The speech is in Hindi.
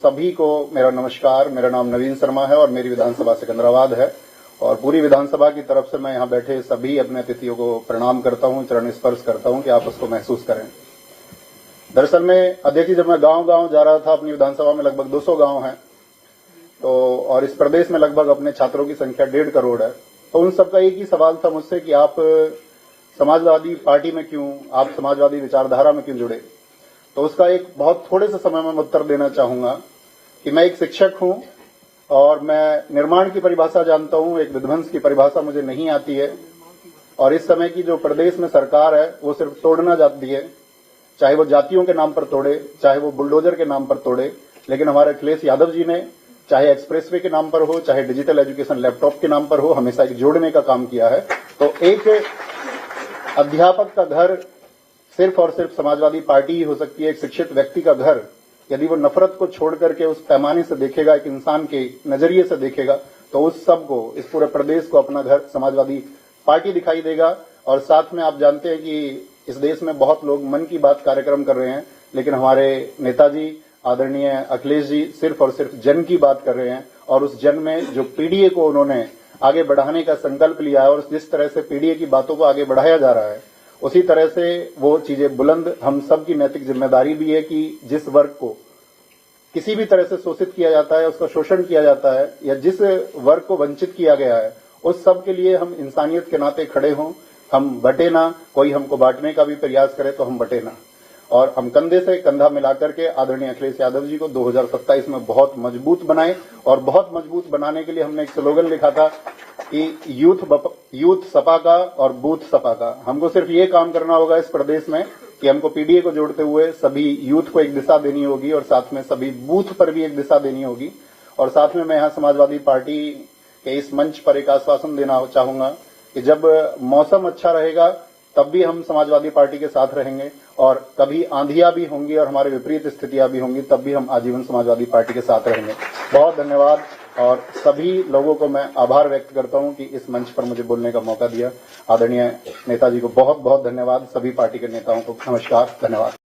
सभी को मेरा नमस्कार। मेरा नाम नवीन शर्मा है और मेरी विधानसभा सिकंदराबाद है और पूरी विधानसभा की तरफ से मैं यहाँ बैठे सभी अपने अतिथियों को प्रणाम करता हूँ, चरण स्पर्श करता हूँ कि आप उसको महसूस करें। दरअसल में अध्यक्ष जी, जब मैं गांव-गांव जा रहा था, अपनी विधानसभा में लगभग 200 गांव हैं तो और इस प्रदेश में लगभग अपने छात्रों की संख्या 1.5 करोड़ है, तो उन सबका एक ही सवाल था मुझसे कि आप समाजवादी पार्टी में क्यों, आप समाजवादी विचारधारा में क्यों जुड़े। तो उसका एक बहुत थोड़े से समय में उत्तर देना चाहूंगा कि मैं एक शिक्षक हूं और मैं निर्माण की परिभाषा जानता हूं, एक विध्वंस की परिभाषा मुझे नहीं आती है। और इस समय की जो प्रदेश में सरकार है वो सिर्फ तोड़ना चाहती है, चाहे वो जातियों के नाम पर तोड़े, चाहे वो बुलडोजर के नाम पर तोड़े। लेकिन हमारे अखिलेश यादव जी ने चाहे एक्सप्रेसवे के नाम पर हो, चाहे डिजिटल एजुकेशन लैपटॉप के नाम पर हो, हमेशा एक जोड़ने का काम किया है। तो एक अध्यापक का घर सिर्फ और सिर्फ समाजवादी पार्टी ही हो सकती है। एक शिक्षित व्यक्ति का घर यदि वो नफरत को छोड़ करके उस पैमाने से देखेगा, एक इंसान के नजरिए से देखेगा, तो उस सबको, इस पूरे प्रदेश को अपना घर समाजवादी पार्टी दिखाई देगा। और साथ में आप जानते हैं कि इस देश में बहुत लोग मन की बात कार्यक्रम कर रहे हैं, लेकिन हमारे नेताजी आदरणीय अखिलेश जी सिर्फ और सिर्फ जन की बात कर रहे हैं। और उस जन में जो पीडीए को उन्होंने आगे बढ़ाने का संकल्प लिया है और जिस तरह से पीडीए की बातों को आगे बढ़ाया जा रहा है, उसी तरह से वो चीजें बुलंद हम सब की नैतिक जिम्मेदारी भी है कि जिस वर्ग को किसी भी तरह से शोषित किया जाता है, उसका शोषण किया जाता है, या जिस वर्ग को वंचित किया गया है, उस सब के लिए हम इंसानियत के नाते खड़े हों। हम बटे ना, कोई हमको बांटने का भी प्रयास करे तो हम बटे ना, और हम कंधे से कंधा मिलाकर के आदरणीय अखिलेश यादव जी को 2027 में बहुत मजबूत बनाएं। और बहुत मजबूत बनाने के लिए हमने एक स्लोगन लिखा था कि यूथ सपा का और बूथ सपा का। हमको सिर्फ ये काम करना होगा इस प्रदेश में कि हमको पीडीए को जोड़ते हुए सभी यूथ को एक दिशा देनी होगी और साथ में सभी बूथ पर भी एक दिशा देनी होगी। और साथ में मैं यहाँ समाजवादी पार्टी के इस मंच पर एक आश्वासन देना चाहूंगा कि जब मौसम अच्छा रहेगा तब भी हम समाजवादी पार्टी के साथ रहेंगे, और कभी आंधियां भी होंगी और हमारे विपरीत स्थितियां भी होंगी, तब भी हम आजीवन समाजवादी पार्टी के साथ रहेंगे। बहुत धन्यवाद और सभी लोगों को मैं आभार व्यक्त करता हूं कि इस मंच पर मुझे बोलने का मौका दिया। आदरणीय नेताजी को बहुत बहुत धन्यवाद। सभी पार्टी के नेताओं को नमस्कार, धन्यवाद।